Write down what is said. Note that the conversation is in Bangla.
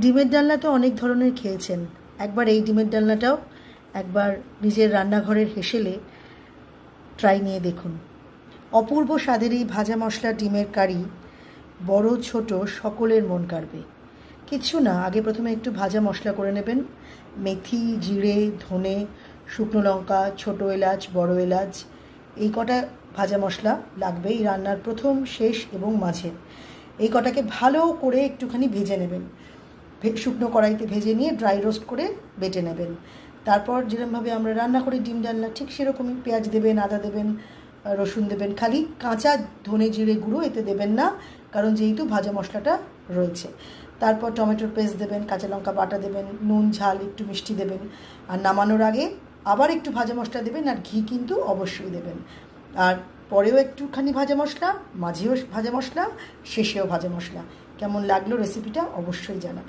ডিমের ডালনা তো অনেক ধরনের খেয়েছেন, একবার এই ডিমের ডালনাটাও একবার নিজের রান্নাঘরের হেসেলে ট্রাই নিয়ে দেখুন। অপূর্ব স্বাদের এই ভাজা মশলা ডিমের কারি বড় ছোট সকলের মন কাড়বে। কিচ্ছু না, আগে প্রথমে একটু ভাজা মশলা করে নেবেন। মেথি, জিরে, ধনে, শুকনো লঙ্কা, ছোটো এলাচ, বড় এলাচ, এই কটা ভাজা মশলা লাগবে এই রান্নার প্রথম, শেষ এবং মাঝে। এই কটাকে ভালো করে একটুখানি ভেজে নেবেন, শুকনো কড়াইতে ভেজে নিয়ে ড্রাই রোস্ট করে বেটে নেবেন। তারপর যেরকমভাবে আমরা রান্না করি ডিম ডালনা, ঠিক সেরকমই পেঁয়াজ দেবেন, আদা দেবেন, রসুন দেবেন। খালি কাঁচা ধনে জিরে গুঁড়ো এতে দেবেন না, কারণ যেহেতু ভাজা মশলাটা রয়েছে। তারপর টমেটোর পেস্ট দেবেন, কাঁচা লঙ্কা বাটা দেবেন, নুন ঝাল একটু মিষ্টি দেবেন। আর নামানোর আগে আবার একটু ভাজা মশলা দেবেন, আর ঘি কিন্তু অবশ্যই দেবেন। আর পরেও একটুখানি ভাজা মশলা, মাঝেও ভাজা মশলা, শেষেও ভাজা মশলা। কেমন লাগলো রেসিপিটা অবশ্যই জানাবেন।